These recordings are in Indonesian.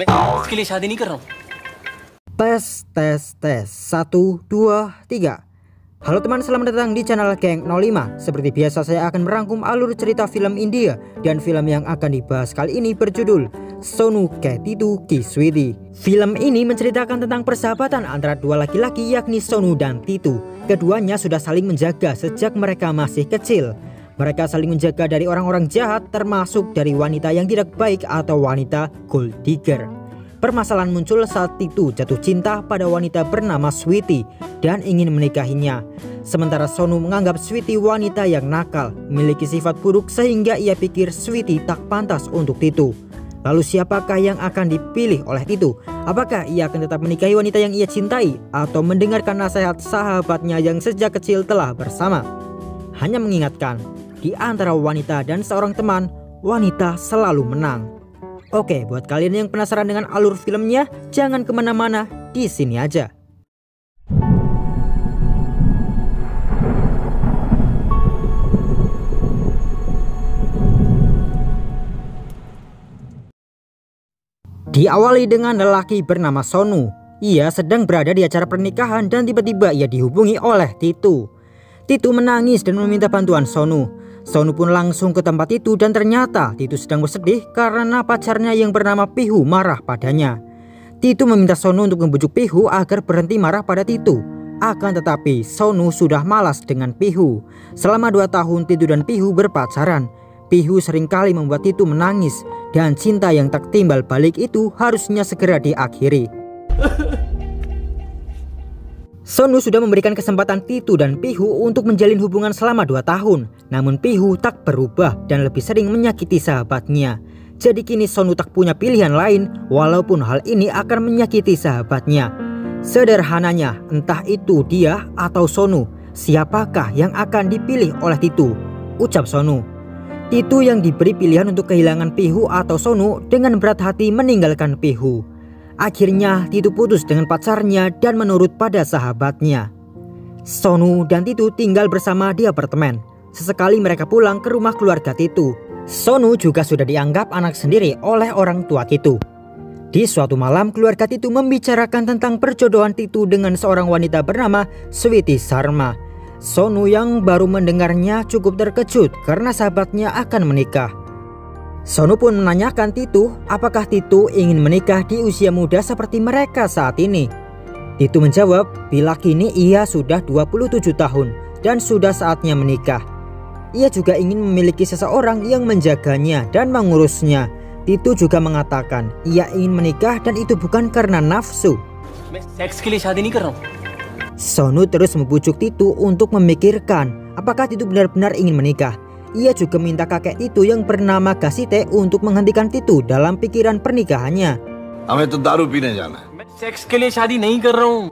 मैं इसके लिए शादी नहीं कर रहा हूँ। Tes 1 2 3. Halo teman, selamat datang di channel Geng 05. Seperti biasa saya akan merangkum alur cerita film India, dan film yang akan dibahas kali ini berjudul Sonu Ke Titu Ki Switi. Film ini menceritakan tentang persahabatan antara dua laki-laki yakni Sonu dan Titu. Keduanya sudah saling menjaga sejak mereka masih kecil. Mereka saling menjaga dari orang-orang jahat, termasuk dari wanita yang tidak baik atau wanita gold digger. Permasalahan muncul saat Titu jatuh cinta pada wanita bernama Switi dan ingin menikahinya. Sementara Sonu menganggap Switi wanita yang nakal, memiliki sifat buruk sehingga ia pikir Switi tak pantas untuk Titu. Lalu siapakah yang akan dipilih oleh Titu? Apakah ia akan tetap menikahi wanita yang ia cintai atau mendengarkan nasihat sahabatnya yang sejak kecil telah bersama? Hanya mengingatkan, di antara wanita dan seorang teman, wanita selalu menang. Oke, buat kalian yang penasaran dengan alur filmnya, jangan kemana-mana, di sini aja. Diawali dengan lelaki bernama Sonu. Ia sedang berada di acara pernikahan dan tiba-tiba ia dihubungi oleh Titu. Titu menangis dan meminta bantuan Sonu. Sonu pun langsung ke tempat Titu dan ternyata Titu sedang bersedih karena pacarnya yang bernama Pihu marah padanya. Titu meminta Sonu untuk membujuk Pihu agar berhenti marah pada Titu. Akan tetapi Sonu sudah malas dengan Pihu. Selama 2 tahun Titu dan Pihu berpacaran. Pihu seringkali membuat Titu menangis, dan cinta yang tak timbal balik itu harusnya segera diakhiri. Sonu sudah memberikan kesempatan Titu dan Pihu untuk menjalin hubungan selama 2 tahun. Namun Pihu tak berubah dan lebih sering menyakiti sahabatnya. Jadi kini Sonu tak punya pilihan lain, walaupun hal ini akan menyakiti sahabatnya. Sederhananya, entah itu dia atau Sonu, siapakah yang akan dipilih oleh Titu? Ucap Sonu. Titu yang diberi pilihan untuk kehilangan Pihu atau Sonu dengan berat hati meninggalkan Pihu. Akhirnya Titu putus dengan pacarnya dan menurut pada sahabatnya. Sonu dan Titu tinggal bersama di apartemen. Sesekali mereka pulang ke rumah keluarga Titu. Sonu juga sudah dianggap anak sendiri oleh orang tua Titu. Di suatu malam keluarga Titu membicarakan tentang perjodohan Titu dengan seorang wanita bernama Switi Sharma. Sonu yang baru mendengarnya cukup terkejut karena sahabatnya akan menikah. Sonu pun menanyakan Titu apakah Titu ingin menikah di usia muda seperti mereka saat ini. Titu menjawab bila kini ia sudah 27 tahun dan sudah saatnya menikah. Ia juga ingin memiliki seseorang yang menjaganya dan mengurusnya. Titu juga mengatakan ia ingin menikah dan itu bukan karena nafsu. मैं सेक्स के लिए शादी नहीं कर रहा हूँ। Sonu terus membujuk Titu untuk memikirkan apakah Titu benar-benar ingin menikah. Ia juga minta kakek Titu yang bernama Gasite untuk menghentikan Titu dalam pikiran pernikahannya. हमें तो दारू पीने जाना है। मैं सेक्स के लिए शादी नहीं कर रहा हूँ।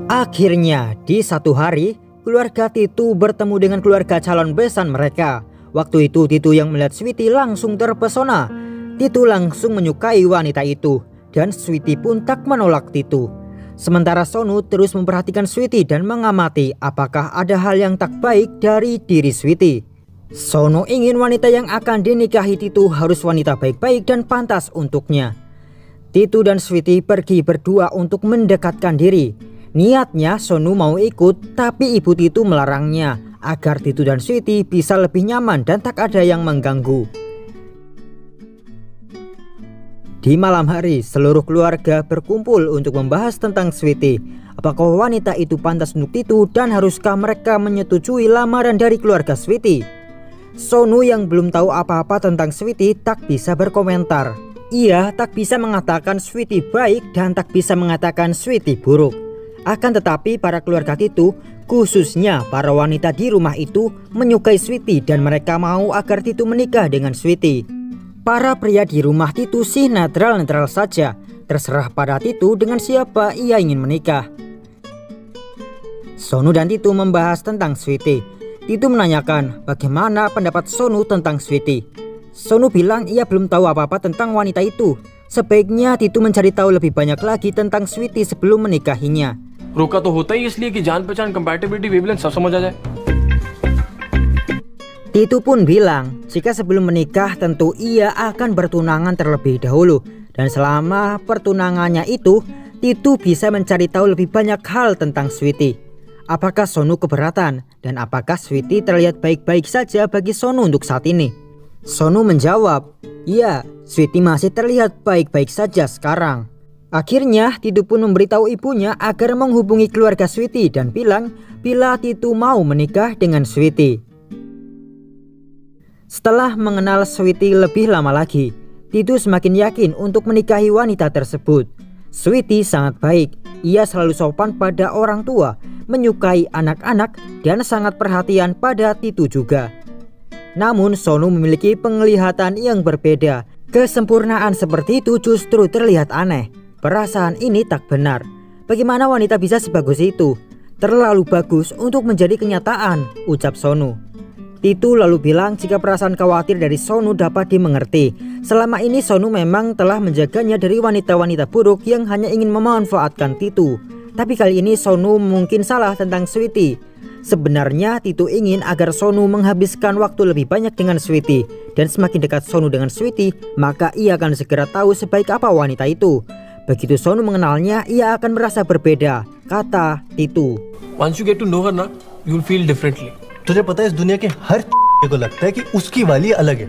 Akhirnya di satu hari keluarga Titu bertemu dengan keluarga calon besan mereka. Waktu itu Titu yang melihat Switi langsung terpesona. Titu langsung menyukai wanita itu dan Switi pun tak menolak Titu. Sementara Sonu terus memperhatikan Switi dan mengamati apakah ada hal yang tak baik dari diri Switi. Sonu ingin wanita yang akan dinikahi Titu harus wanita baik-baik dan pantas untuknya. Titu dan Switi pergi berdua untuk mendekatkan diri. Niatnya Sonu mau ikut, tapi ibu Titu melarangnya agar Titu dan Switi bisa lebih nyaman dan tak ada yang mengganggu. Di malam hari, seluruh keluarga berkumpul untuk membahas tentang Switi. Apakah wanita itu pantas untuk Titu dan haruskah mereka menyetujui lamaran dari keluarga Switi? Sonu yang belum tahu apa-apa tentang Switi tak bisa berkomentar. Ia tak bisa mengatakan Switi baik dan tak bisa mengatakan Switi buruk. Akan tetapi para keluarga Titu, khususnya para wanita di rumah itu, menyukai Switi dan mereka mau agar Titu menikah dengan Switi. Para pria di rumah Titu sih netral-netral saja, terserah pada Titu dengan siapa ia ingin menikah. Sonu dan Titu membahas tentang Switi. Titu menanyakan bagaimana pendapat Sonu tentang Switi. Sonu bilang ia belum tahu apa-apa tentang wanita itu. Sebaiknya Titu mencari tahu lebih banyak lagi tentang Switi sebelum menikahinya. रोका तो होता ही इसलिए कि जान पहचान compatibility wavelength सब समझ आ जाए। Titu pun bilang jika sebelum menikah tentu ia akan bertunangan terlebih dahulu Dan selama pertunangannya itu, Titu bisa mencari tahu lebih banyak hal tentang Sweety. Apakah Sonu keberatan? Dan apakah Sweety terlihat baik-baik saja bagi Sonu untuk saat ini? Sonu menjawab, "Iya, Sweety masih terlihat baik-baik saja sekarang." Akhirnya Titu pun memberitahu ibunya agar menghubungi keluarga Sweety dan bilang bila Titu mau menikah dengan Sweety. Setelah mengenal Sweety lebih lama lagi, Titu semakin yakin untuk menikahi wanita tersebut. Sweety sangat baik, ia selalu sopan pada orang tua, menyukai anak-anak, dan sangat perhatian pada Titu juga. Namun Sonu memiliki penglihatan yang berbeda. Kesempurnaan seperti itu justru terlihat aneh. Perasaan ini tak benar. Bagaimana wanita bisa sebagus itu? Terlalu bagus untuk menjadi kenyataan, ucap Sonu. Titu lalu bilang jika perasaan khawatir dari Sonu dapat dimengerti. Selama ini Sonu memang telah menjaganya dari wanita-wanita buruk yang hanya ingin memanfaatkan Titu. Tapi kali ini Sonu mungkin salah tentang Sweety. Sebenarnya Titu ingin agar Sonu menghabiskan waktu lebih banyak dengan Sweety. Dan semakin dekat Sonu dengan Sweety, maka ia akan segera tahu sebaik apa wanita itu. Begitu Sonu mengenalnya, ia akan merasa berbeda, kata Titu. Once you get to know her na, you'll feel differently. तुझे पता है इस दुनिया के हर को लगता है कि उसकी वाली अलग है.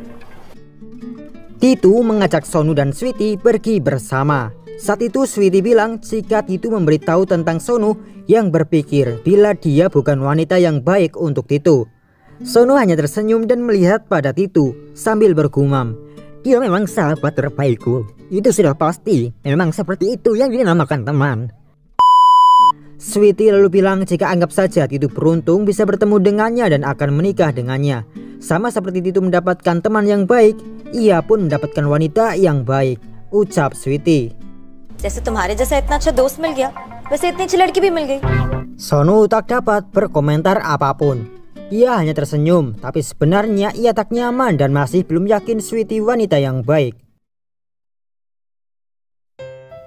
Titu mengajak Sonu dan Sweety pergi bersama. Saat itu Sweety bilang jika Titu memberitahu tentang Sonu yang berpikir bila dia bukan wanita yang baik untuk Titu. Sonu hanya tersenyum dan melihat pada Titu sambil bergumam, "Dia memang sahabat terbaikku. Itu sudah pasti. Memang seperti itu yang dinamakan teman." Sweety lalu bilang jika anggap saja Titu beruntung bisa bertemu dengannya dan akan menikah dengannya. Sama seperti Titu mendapatkan teman yang baik, ia pun mendapatkan wanita yang baik, ucap Sweety. जैसे तुम्हारे जैसा इतना अच्छा दोस्त मिल गया, वैसे इतनी अच्छी लड़की भी मिल गई. Sonu tak dapat berkomentar apapun. Ia hanya tersenyum, tapi sebenarnya ia tak nyaman dan masih belum yakin Sweety wanita yang baik.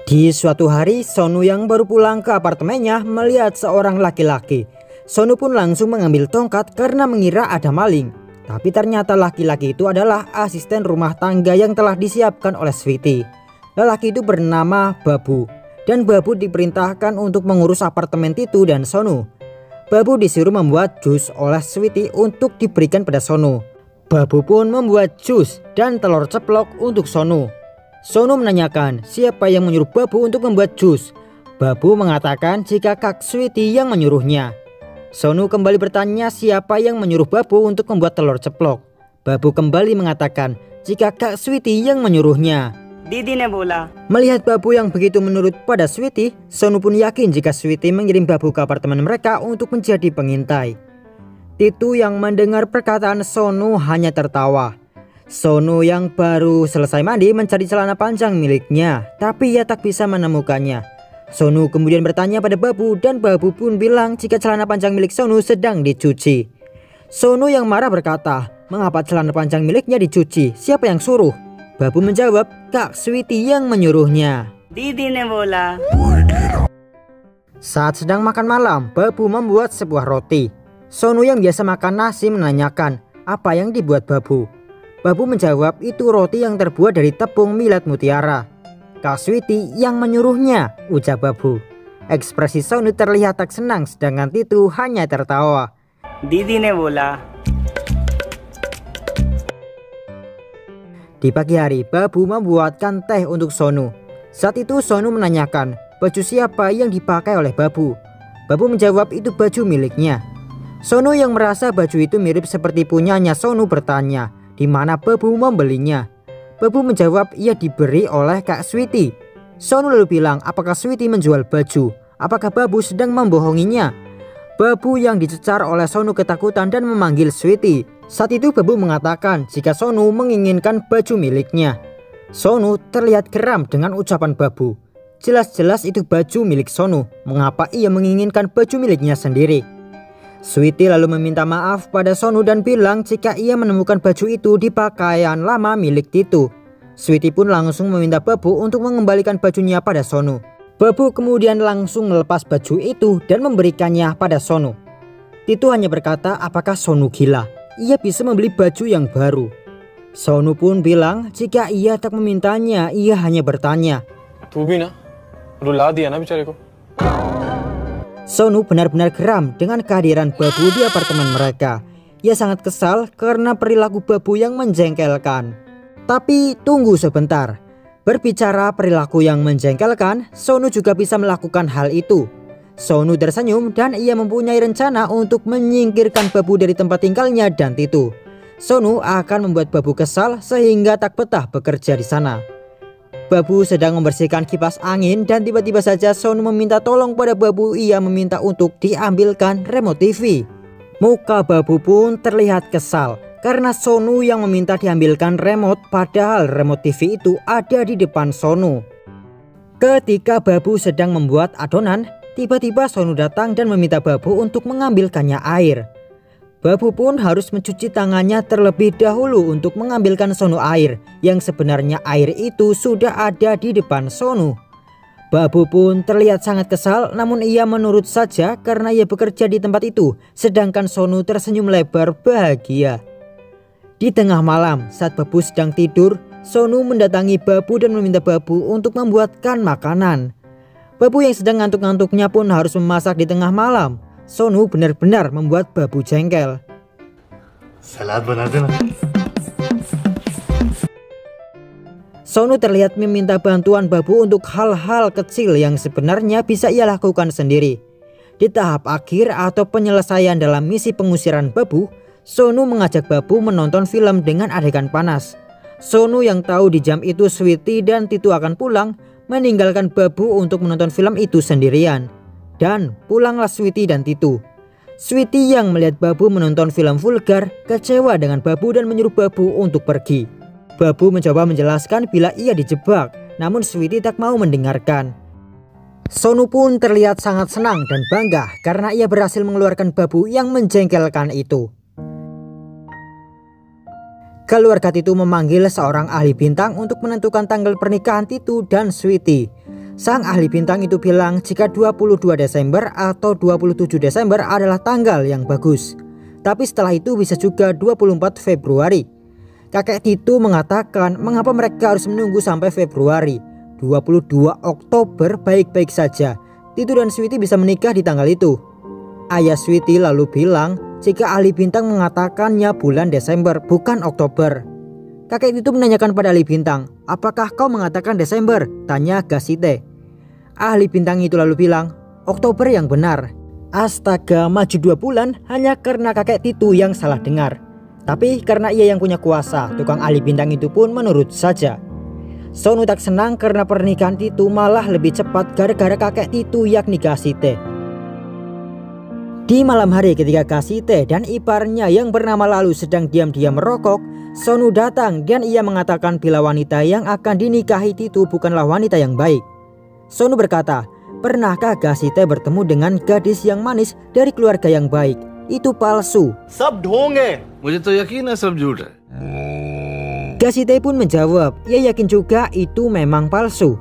Di suatu hari, Sonu yang baru pulang ke apartemennya melihat seorang laki-laki. Sonu pun langsung mengambil tongkat karena mengira ada maling. Tapi ternyata laki-laki itu adalah asisten rumah tangga yang telah disiapkan oleh Sweety. Lelaki itu bernama Babu. Dan Babu diperintahkan untuk mengurus apartemen Titu dan Sonu. Babu disuruh membuat jus oleh Sweety untuk diberikan pada Sonu. Babu pun membuat jus dan telur ceplok untuk Sonu. Sonu menanyakan siapa yang menyuruh Babu untuk membuat jus. Babu mengatakan jika Kak Sweety yang menyuruhnya. Sonu kembali bertanya siapa yang menyuruh Babu untuk membuat telur ceplok. Babu kembali mengatakan jika Kak Sweety yang menyuruhnya. Didi ne bola. Melihat Babu yang begitu menurut pada Sweety, Sonu pun yakin jika Sweety mengirim Babu ke apartemen mereka untuk menjadi pengintai. Titu yang mendengar perkataan Sonu hanya tertawa. Sonu yang baru selesai mandi mencari celana panjang miliknya, tapi ia tak bisa menemukannya. Sonu kemudian bertanya pada Babu dan Babu pun bilang jika celana panjang milik Sonu sedang dicuci. Sonu yang marah berkata, "Mengapa celana panjang miliknya dicuci? Siapa yang suruh?" Babu menjawab, "Kak Sweety yang menyuruhnya." Didi ne bola. Saat sedang makan malam, Babu membuat sebuah roti. Sonu yang biasa makan nasi menanyakan apa yang dibuat Babu. Babu menjawab itu roti yang terbuat dari tepung millet mutiara. "Kak Sweety yang menyuruhnya," ucap Babu. Ekspresi Sonu terlihat tak senang sedangkan Titu hanya tertawa. Didi ne bola. Di pagi hari, Babu membuatkan teh untuk Sonu. Saat itu Sonu menanyakan baju siapa yang dipakai oleh Babu. Babu menjawab itu baju miliknya. Sonu yang merasa baju itu mirip seperti punyanya Sonu bertanya di mana Babu membelinya. Babu menjawab ia diberi oleh Kak Sweety. Sonu lalu bilang apakah Sweety menjual baju? Apakah Babu sedang membohonginya? Babu yang dicecar oleh Sonu ketakutan dan memanggil Sweety. Saat itu Babu mengatakan jika Sonu menginginkan baju miliknya. Sonu terlihat geram dengan ucapan Babu. Jelas-jelas itu baju milik Sonu. Mengapa ia menginginkan baju miliknya sendiri? Sweety lalu meminta maaf pada Sonu dan bilang jika ia menemukan baju itu di pakaian lama milik Titu. Sweety pun langsung meminta Babu untuk mengembalikan bajunya pada Sonu. Babu kemudian langsung melepas baju itu dan memberikannya pada Sonu. Titu hanya berkata apakah Sonu gila? Ia bisa membeli baju yang baru. Sonu pun bilang jika ia tak memintanya, ia hanya bertanya. तू भी ना रुला दिया ना बेचारे को. Sonu benar-benar geram dengan kehadiran Babu di apartemen mereka. Ia sangat kesal karena perilaku Babu yang menjengkelkan. Tapi tunggu sebentar. Berbicara perilaku yang menjengkelkan, Sonu juga bisa melakukan hal itu. Sonu tersenyum dan ia mempunyai rencana untuk menyingkirkan Babu dari tempat tinggalnya dan Titu. Sonu akan membuat Babu kesal sehingga tak betah bekerja di sana. Babu sedang membersihkan kipas angin dan tiba-tiba saja Sonu meminta tolong pada Babu. Ia meminta untuk diambilkan remote TV. Muka Babu pun terlihat kesal karena Sonu yang meminta diambilkan remote, padahal remote TV itu ada di depan Sonu. Ketika Babu sedang membuat adonan, tiba-tiba Sonu datang dan meminta Babu untuk mengambilkannya air. Babu pun harus mencuci tangannya terlebih dahulu untuk mengambilkan Sonu air, yang sebenarnya air itu sudah ada di depan Sonu. Babu pun terlihat sangat kesal, namun ia menurut saja karena ia bekerja di tempat itu, sedangkan Sonu tersenyum lebar bahagia. Di tengah malam saat Babu sedang tidur, Sonu mendatangi Babu dan meminta Babu untuk membuatkan makanan. Babu yang sedang ngantuk-ngantuknya pun harus memasak di tengah malam. Sonu benar-benar membuat Babu jengkel. सलाद बना देना. Sonu terlihat meminta bantuan Babu untuk hal-hal kecil yang sebenarnya bisa ia lakukan sendiri. Di tahap akhir atau penyelesaian dalam misi pengusiran Babu, Sonu mengajak Babu menonton film dengan adegan panas. Sonu yang tahu di jam itu Sweety dan Titu akan pulang, meninggalkan Babu untuk menonton film itu sendirian. Dan pulanglah Sweety dan Titu. Sweety yang melihat Babu menonton film vulgar kecewa dengan Babu dan menyuruh Babu untuk pergi. Babu mencoba menjelaskan bila ia dijebak, namun Sweety tak mau mendengarkan. Sonu pun terlihat sangat senang dan bangga karena ia berhasil mengeluarkan Babu yang menjengkelkan itu. Keluarga Titu memanggil seorang ahli bintang untuk menentukan tanggal pernikahan Titu dan Sweety. Sang ahli bintang itu bilang jika 22 Desember atau 27 Desember adalah tanggal yang bagus. Tapi setelah itu bisa juga 24 Februari. Kakek Titu mengatakan mengapa mereka harus menunggu sampai Februari. 22 Oktober baik-baik saja. Titu dan Sweety bisa menikah di tanggal itu. Ayah Sweety lalu bilang jika ahli bintang mengatakannya bulan Desember bukan Oktober. Kakek Titu menanyakan pada ahli bintang, apakah kau mengatakan Desember? Tanya Gasite. Ahli bintang itu lalu bilang, Oktober yang benar. Astaga, maju 2 bulan hanya karena kakek Titu yang salah dengar. Tapi karena ia yang punya kuasa, tukang ahli bintang itu pun menurut saja. Sonu tak senang karena pernikahan Titu malah lebih cepat gara-gara kakek Titu yakni Gasite. Di malam hari ketika Gasite dan iparnya yang bernama Lalu sedang diam-diam merokok, Sonu datang dan ia mengatakan bila wanita yang akan dinikahi Titu bukanlah wanita yang baik. Sonu berkata, pernahkah Gasite bertemu dengan gadis yang manis dari keluarga yang baik? Itu palsu. सब ढोंग है. मुझे तो यकीन है सब झूठ है. Gasite pun menjawab, ia yakin juga itu memang palsu.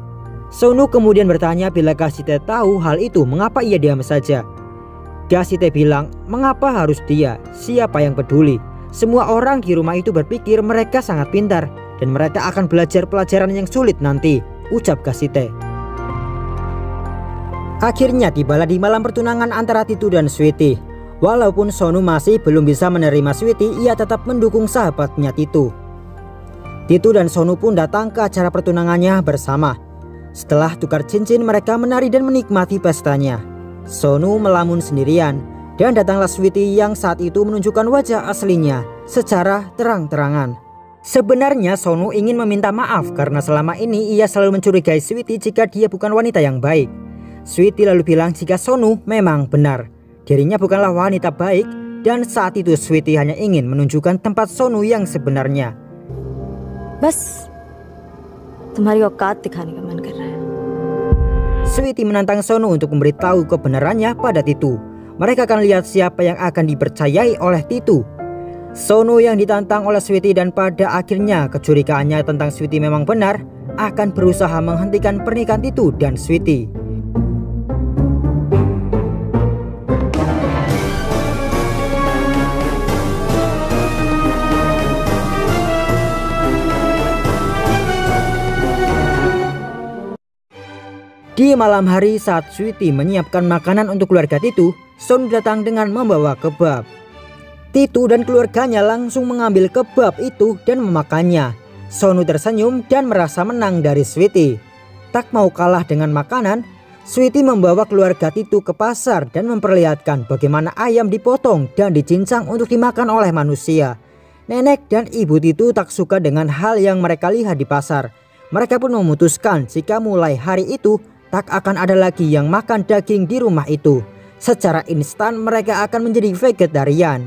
Sonu kemudian bertanya bila Gasite tahu hal itu, mengapa ia diam saja. Gasite bilang, mengapa harus dia? Siapa yang peduli? Semua orang di rumah itu berpikir mereka sangat pintar dan mereka akan belajar pelajaran yang sulit nanti, ucap Gasite. Akhirnya tibalah di malam pertunangan antara Titu dan Sweety. Walaupun Sonu masih belum bisa menerima Sweety, ia tetap mendukung sahabatnya Titu. Titu dan Sonu pun datang ke acara pertunangannya bersama. Setelah tukar cincin, mereka menari dan menikmati pestanya. Sonu melamun sendirian dan datanglah Sweety yang saat itu menunjukkan wajah aslinya secara terang-terangan. Sebenarnya Sonu ingin meminta maaf karena selama ini ia selalu mencurigai Sweety jika dia bukan wanita yang baik. Sweety lalu bilang jika Sonu memang benar, dirinya bukanlah wanita baik dan saat itu Sweety hanya ingin menunjukkan tempat Sonu yang sebenarnya. बस तुम्हारी औकात दिखाने का मन कर रहा है. Sweety menantang Sonu untuk memberitahu kebenarannya pada Titu. Mereka akan lihat siapa yang akan dipercayai oleh Titu. Sonu yang ditantang oleh Sweety dan pada akhirnya kecurigaannya tentang Sweety memang benar, akan berusaha menghentikan pernikahan Titu dan Sweety. Di malam hari saat Sweety menyiapkan makanan untuk keluarga Titu, Sonu datang dengan membawa kebab. Titu dan keluarganya langsung mengambil kebab itu dan memakannya. Sonu tersenyum dan merasa menang dari Sweety. Tak mau kalah dengan makanan, Sweety membawa keluarga Titu ke pasar dan memperlihatkan bagaimana ayam dipotong dan dicincang untuk dimakan oleh manusia. Nenek dan ibu Titu tak suka dengan hal yang mereka lihat di pasar. Mereka pun memutuskan jika mulai hari itu tak akan ada lagi yang makan daging di rumah itu. Secara instan mereka akan menjadi vegetarian.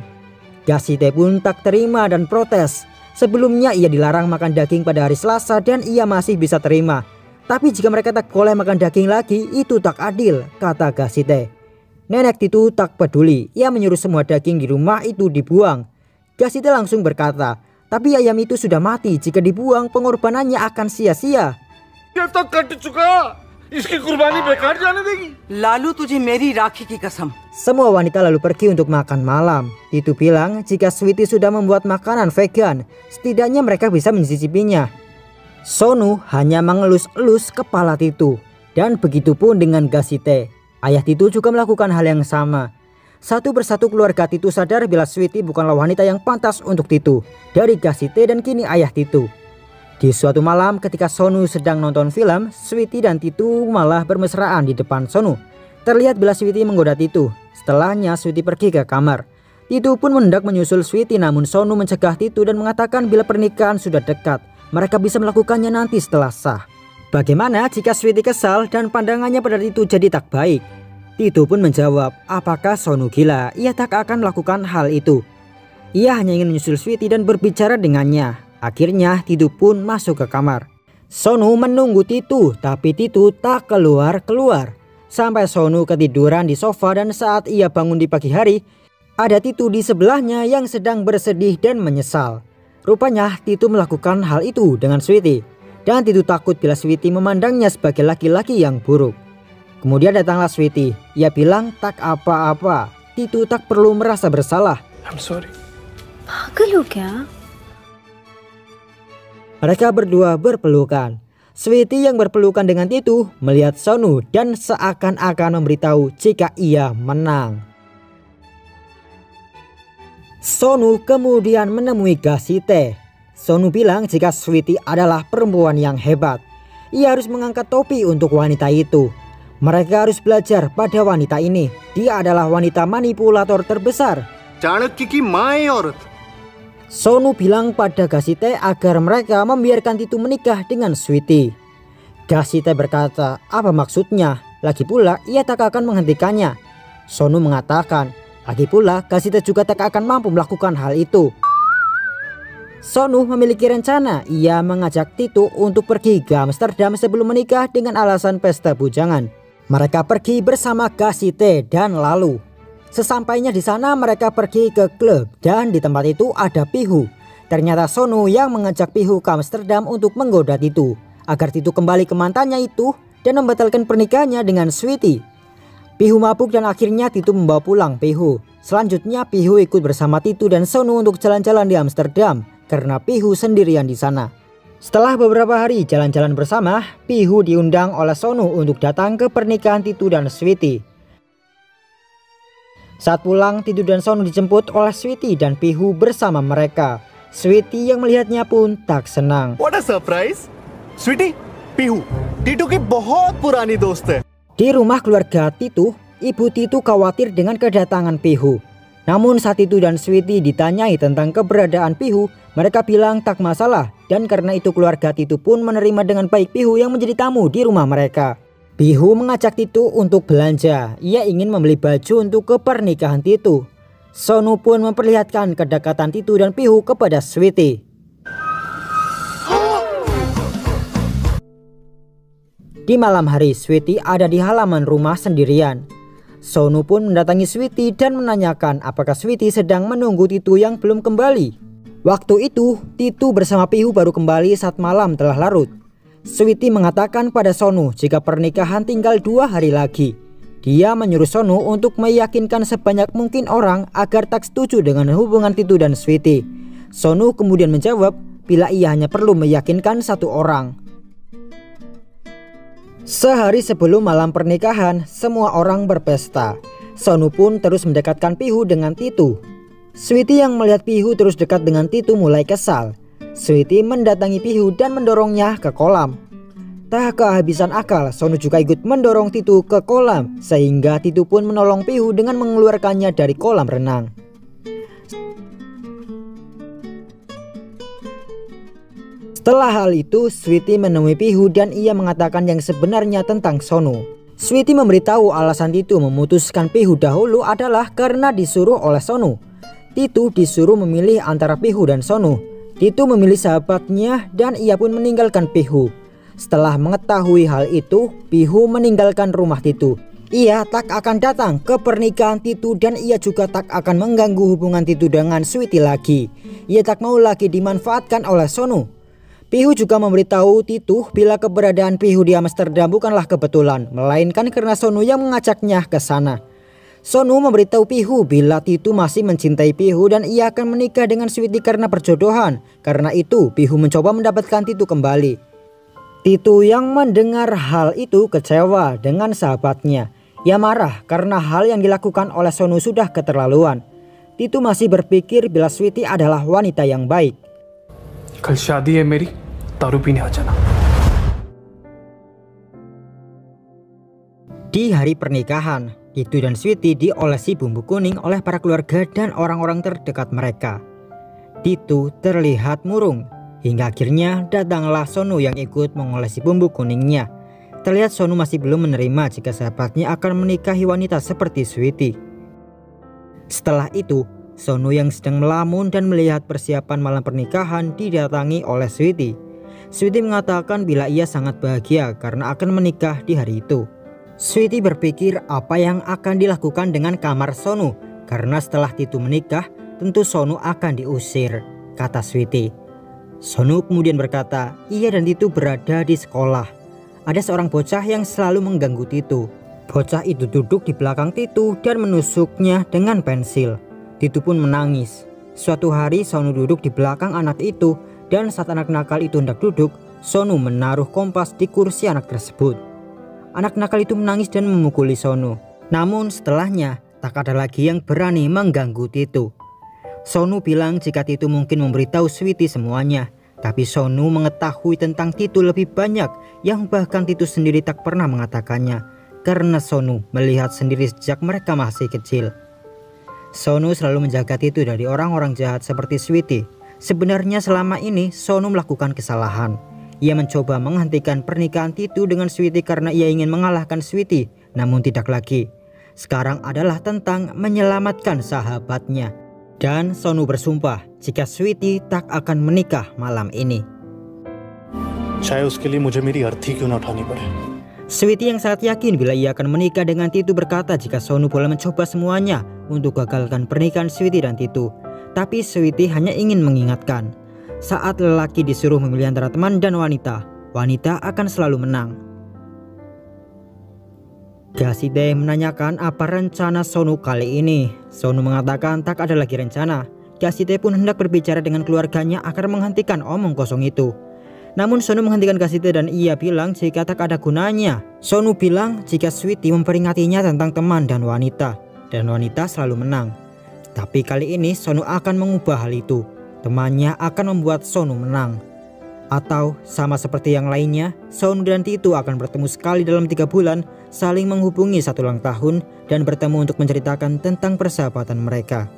Gasite pun tak terima dan protes. Sebelumnya ia dilarang makan daging pada hari Selasa dan ia masih bisa terima. Tapi jika mereka tak boleh makan daging lagi, itu tak adil, kata Gasite. Nenek Titu tak peduli, ia menyuruh semua daging di rumah itu dibuang. Gasite langsung berkata, tapi ayam itu sudah mati, jika dibuang pengorbanannya akan sia-sia. ये तो कट चुका, इसकी कुर्बानी बेकार जाने देगी। लालू तुझे मेरी राखी की कसम। Semua wanita lalu pergi untuk makan malam. Titu bilang jika Sweety sudah membuat makanan vegan, setidaknya mereka bisa mencicipinya. Sonu hanya mengelus-elus kepala Titu. Dan begitu pun dengan Gasite. Ayah Titu juga melakukan hal yang sama. Satu persatu keluarga Titu sadar bila Sweety bukanlah wanita yang pantas untuk Titu. Dari Gasite dan kini ayah Titu. Di suatu malam ketika Sonu sedang nonton film, Sweety dan Titu malah bermesraan di depan Sonu. Terlihat bila Sweety menggoda Titu. Setelahnya Sweety pergi ke kamar. Titu pun mendadak menyusul Sweety, namun Sonu mencegah Titu dan mengatakan bila pernikahan sudah dekat, mereka bisa melakukannya nanti setelah sah. Bagaimana jika Sweety kesal dan pandangannya pada Titu jadi tak baik? Titu pun menjawab, apakah Sonu gila? Ia tak akan melakukan hal itu. Ia hanya ingin menyusul Sweety dan berbicara dengannya. Akhirnya Titu pun masuk ke kamar. Sonu menunggu Titu, tapi Titu tak keluar-keluar. Sampai Sonu ketiduran di sofa dan saat ia bangun di pagi hari, ada Titu di sebelahnya yang sedang bersedih dan menyesal. Rupanya Titu melakukan hal itu dengan Sweety. Dan Titu takut bila Sweety memandangnya sebagai laki-laki yang buruk. Kemudian datanglah Sweety. Ia bilang tak apa-apa. Titu tak perlu merasa bersalah. I'm sorry. पागल हो क्या? Mereka berdua berpelukan. Sweety yang berpelukan dengan Titu melihat Sonu dan seakan-akan memberitahu jika ia menang. Sonu kemudian menemui Gasite. Sonu bilang jika Sweety adalah perempuan yang hebat. Ia harus mengangkat topi untuk wanita itu. Mereka harus belajar pada wanita ini. Dia adalah wanita manipulator terbesar. Chanakya की माँ है औरत। Sonu bilang pada Gasite agar mereka membiarkan Titu menikah dengan Sweety. Gasite berkata, apa maksudnya? Lagi pula ia tak akan menghentikannya. Sonu mengatakan, lagi pula Gasite juga tak akan mampu melakukan hal itu. Sonu memiliki rencana. Ia mengajak Titu untuk pergi ke Amsterdam sebelum menikah dengan alasan pesta bujangan. Mereka pergi bersama Gasite dan lalu. Sesampainya di sana mereka pergi ke klub dan di tempat itu ada Pihu. Ternyata Sonu yang mengajak Pihu ke Amsterdam untuk menggoda Titu agar Titu kembali ke mantannya itu dan membatalkan pernikahannya dengan Sweety. Pihu mabuk dan akhirnya Titu membawa pulang Pihu. Selanjutnya Pihu ikut bersama Titu dan Sonu untuk jalan-jalan di Amsterdam karena Pihu sendirian di sana. Setelah beberapa hari jalan-jalan bersama, Pihu diundang oleh Sonu untuk datang ke pernikahan Titu dan Sweety. Saat pulang, Titu dan Sonu dijemput oleh Sweety dan Pihu bersama mereka. Sweety yang melihatnya pun tak senang. What a surprise! Sweety, Pihu, Titu की बहुत पुरानी दोस्त है. Di rumah keluarga Titu, ibu Titu khawatir dengan kedatangan Pihu. Namun saat Titu dan Sweety ditanyai tentang keberadaan Pihu, mereka bilang tak masalah. Dan karena itu keluarga Titu pun menerima dengan baik Pihu yang menjadi tamu di rumah mereka. Pihu mengajak Titu untuk belanja. Ia ingin membeli baju untuk kepernikahan Titu. Sonu pun memperlihatkan kedekatan Titu dan Pihu kepada Sweety. Di malam hari, Sweety ada di halaman rumah sendirian. Sonu pun mendatangi Sweety dan menanyakan apakah Sweety sedang menunggu Titu yang belum kembali. Waktu itu, Titu bersama Pihu baru kembali saat malam telah larut. Sweety mengatakan pada Sonu jika pernikahan tinggal 2 hari lagi. Dia menyuruh Sonu untuk meyakinkan sebanyak mungkin orang agar tak setuju dengan hubungan Titu dan Sweety. Sonu kemudian menjawab bila ia hanya perlu meyakinkan 1 orang. Sehari sebelum malam pernikahan, semua orang berpesta. Sonu pun terus mendekatkan Pihu dengan Titu. Sweety yang melihat Pihu terus dekat dengan Titu mulai kesal. Sweety mendatangi Pihu dan mendorongnya ke kolam. Tak kehabisan akal, Sonu juga ikut mendorong Titu ke kolam, sehingga Titu pun menolong Pihu dengan mengeluarkannya dari kolam renang. Setelah hal itu, Sweety menemui Pihu dan ia mengatakan yang sebenarnya tentang Sonu. Sweety memberitahu alasan Titu memutuskan Pihu dahulu adalah karena disuruh oleh Sonu. Titu disuruh memilih antara Pihu dan Sonu. Titu memilih sahabatnya dan ia pun meninggalkan Pihu. Setelah mengetahui hal itu, Pihu meninggalkan rumah Titu. Ia tak akan datang ke pernikahan Titu dan ia juga tak akan mengganggu hubungan Titu dengan Sweety lagi. Ia tak mau lagi dimanfaatkan oleh Sonu. Pihu juga memberitahu Titu bila keberadaan Pihu di Amsterdam bukanlah kebetulan, melainkan karena Sonu yang mengajaknya ke sana. Sonu memberitahu Pihu bila Titu masih mencintai Pihu dan ia akan menikah dengan Sweety karena perjodohan. Karena itu, Pihu mencoba mendapatkan Titu kembali. Titu yang mendengar hal itu kecewa dengan sahabatnya. Ia marah karena hal yang dilakukan oleh Sonu sudah keterlaluan. Titu masih berpikir bila Sweety adalah wanita yang baik. कल शादी है मेरी, दारू पीने आ जाना. Di hari pernikahan, Titu dan Sweety diolesi bumbu kuning oleh para keluarga dan orang-orang terdekat mereka. Titu terlihat murung, hingga akhirnya datanglah Sonu yang ikut mengolesi bumbu kuningnya. Terlihat Sonu masih belum menerima jika sahabatnya akan menikahi wanita seperti Sweety. Setelah itu, Sonu yang sedang melamun dan melihat persiapan malam pernikahan didatangi oleh Sweety. Sweety mengatakan bila ia sangat bahagia karena akan menikah di hari itu. Sweety berpikir apa yang akan dilakukan dengan kamar Sonu, karena setelah Titu menikah tentu Sonu akan diusir, kata Sweety. Sonu kemudian berkata ia dan Titu berada di sekolah. Ada seorang bocah yang selalu mengganggu Titu. Bocah itu duduk di belakang Titu dan menusuknya dengan pensil. Titu pun menangis. Suatu hari Sonu duduk di belakang anak itu dan saat anak nakal itu hendak duduk, Sonu menaruh kompas di kursi anak tersebut. Anak nakal itu menangis dan memukuli Sonu. Namun setelahnya tak ada lagi yang berani mengganggu Titu. Sonu bilang jika Titu mungkin memberitahu Sweety semuanya. Tapi Sonu mengetahui tentang Titu lebih banyak yang bahkan Titu sendiri tak pernah mengatakannya. Karena Sonu melihat sendiri sejak mereka masih kecil. Sonu selalu menjaga Titu dari orang-orang jahat seperti Sweety. Sebenarnya selama ini Sonu melakukan kesalahan. Ia mencoba menghentikan pernikahan Titu dengan Sweety karena ia ingin mengalahkan Sweety, namun tidak lagi. Sekarang adalah tentang menyelamatkan sahabatnya. Dan Sonu bersumpah jika Sweety tak akan menikah malam ini. चाहे उसके लिए मुझे मेरी अर्थी क्यों ना उठानी पड़े. Sweety yang sangat yakin bila ia akan menikah dengan Titu berkata jika Sonu boleh mencoba semuanya untuk gagalkan pernikahan Sweety dan Titu. Tapi Sweety hanya ingin mengingatkan, saat lelaki disuruh memilih antara teman dan wanita, wanita akan selalu menang. Gasite menanyakan apa rencana Sonu kali ini. Sonu mengatakan tak ada lagi rencana. Gasite pun hendak berbicara dengan keluarganya agar menghentikan omong kosong itu. Namun Sonu menghentikan Gasite dan ia bilang jika tak ada gunanya. Sonu bilang jika Sweety memperingatinya tentang teman dan wanita selalu menang. Tapi kali ini Sonu akan mengubah hal itu. Temannya akan membuat Sonu menang. Atau sama seperti yang lainnya, Sonu dan Titu akan bertemu sekali dalam 3 bulan, saling menghubungi 1 ulang tahun dan bertemu untuk menceritakan tentang persahabatan mereka.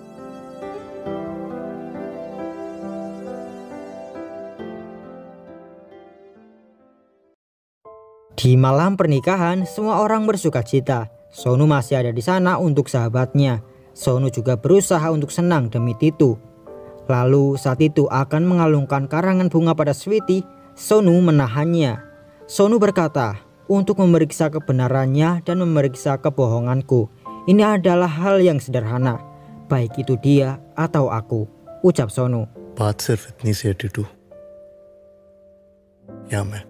Di malam pernikahan, semua orang bersuka cita. Sonu masih ada di sana untuk sahabatnya. Sonu juga berusaha untuk senang demi Titu. Lalu saat itu akan mengalungkan karangan bunga pada Sweety, Sonu menahannya. Sonu berkata, untuk memeriksa kebenarannya dan memeriksa kebohonganku. Ini adalah hal yang sederhana, baik itu dia atau aku, ucap Sonu. बात सिर्फ इतनी सी है टीटू, या मैं.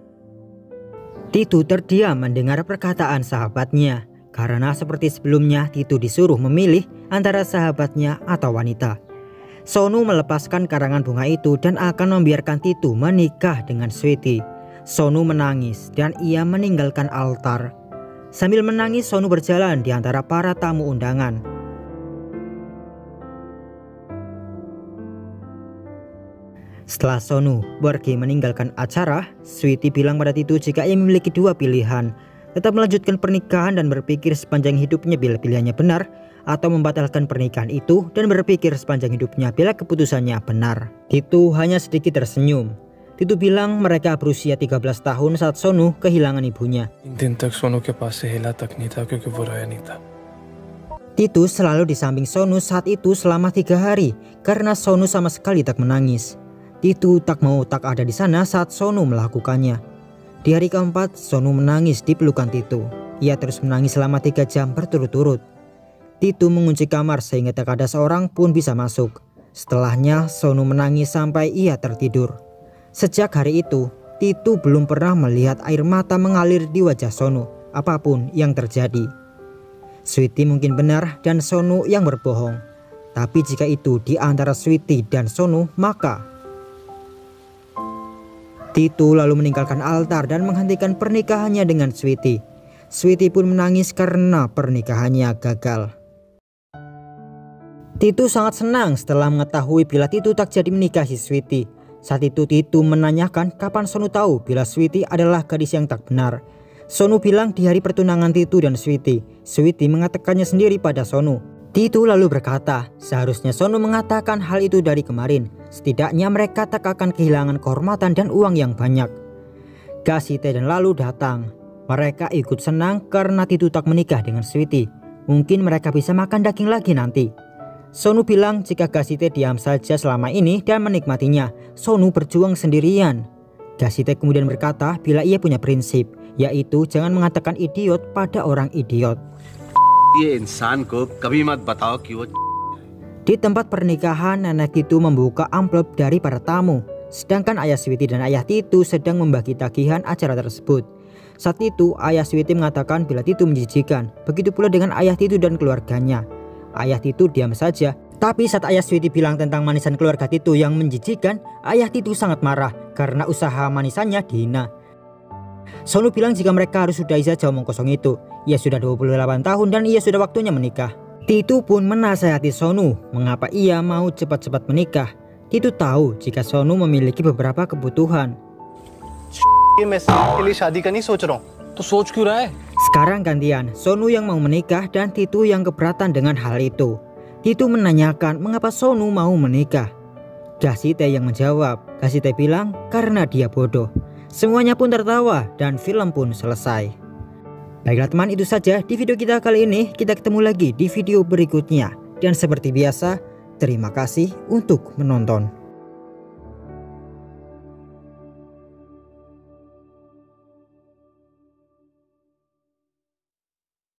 Titu terdiam mendengar perkataan sahabatnya. Karena seperti sebelumnya Titu disuruh memilih antara sahabatnya atau wanita. Sonu melepaskan karangan bunga itu dan akan membiarkan Titu menikah dengan Sweety. Sonu menangis dan ia meninggalkan altar. Sambil menangis, Sonu berjalan di antara para tamu undangan. Setelah Sonu pergi meninggalkan acara, Sweety bilang pada Titu jika ia memiliki dua pilihan, tetap melanjutkan pernikahan dan berpikir sepanjang hidupnya bila pilihannya benar, atau membatalkan pernikahan itu dan berpikir sepanjang hidupnya bila keputusannya benar. Titu hanya sedikit tersenyum. Titu bilang mereka berusia 13 tahun saat Sonu kehilangan ibunya. दिन तक सोनू के पास से हिला तक नहीं था क्योंकि वो रोया नहीं था। Titu selalu di samping Sonu saat itu selama 3 hari karena Sonu sama sekali tak menangis. Titu tak mau tak ada di sana saat Sonu melakukannya. Di hari keempat, Sonu menangis di pelukan Titu. Ia terus menangis selama 3 jam berturut-turut. Titu mengunci kamar sehingga tak ada seorang pun bisa masuk. Setelahnya, Sonu menangis sampai ia tertidur. Sejak hari itu, Titu belum pernah melihat air mata mengalir di wajah Sonu, apapun yang terjadi. Sweety mungkin benar dan Sonu yang berbohong. Tapi jika itu di antara Sweety dan Sonu, maka Titu lalu meninggalkan altar dan menghentikan pernikahannya dengan Sweety. Sweety pun menangis karena pernikahannya gagal. Titu sangat senang setelah mengetahui bila Titu tak jadi menikahi Sweety. Saat itu Titu menanyakan kapan Sonu tahu bila Sweety adalah gadis yang tak benar. Sonu bilang di hari pertunangan Titu dan Sweety. Sweety mengatakannya sendiri pada Sonu. Titu lalu berkata, seharusnya Sonu mengatakan hal itu dari kemarin. Setidaknya mereka tak akan kehilangan kehormatan dan uang yang banyak. Gasite dan lalu datang. Mereka ikut senang karena Titu tak menikah dengan Sweety. Mungkin mereka bisa makan daging lagi nanti. Sonu bilang jika Gasite diam saja selama ini dan menikmatinya, Sonu berjuang sendirian. Gasite kemudian berkata bila ia punya prinsip, yaitu jangan mengatakan idiot pada orang idiot. ये इंसान को कभी मत बताओ कि वो Di tempat pernikahan, nenek Titu membuka amplop dari para tamu, sedangkan ayah Sweety dan ayah Titu sedang membagi tagihan acara tersebut. Saat itu, ayah Sweety mengatakan bila Titu menjijikan, begitu pula dengan ayah Titu dan keluarganya. Ayah Titu diam saja, tapi saat ayah Sweety bilang tentang manisan keluarga Titu yang menjijikan, ayah Titu sangat marah karena usaha manisannya dihina. Sonu bilang jika mereka harus sudahi saja omong kosong itu. Ia sudah 28 tahun dan ia sudah waktunya menikah. Titu pun menasihati Sonu mengapa ia mau cepat-cepat menikah. Titu tahu jika Sonu memiliki beberapa kebutuhan. मैं के लिए शादी का नहीं सोच रहा हूँ। तो सोच क्यों रहा है? Sekarang gantian, Sonu yang mau menikah dan Titu yang keberatan dengan hal itu. Titu menanyakan mengapa Sonu mau menikah. Gasite yang menjawab. Gasite bilang karena dia bodoh. Semuanya pun tertawa dan film pun selesai. Baiklah teman, itu saja di video kita kali ini. Kita ketemu lagi di video berikutnya. Dan seperti biasa, terima kasih untuk menonton.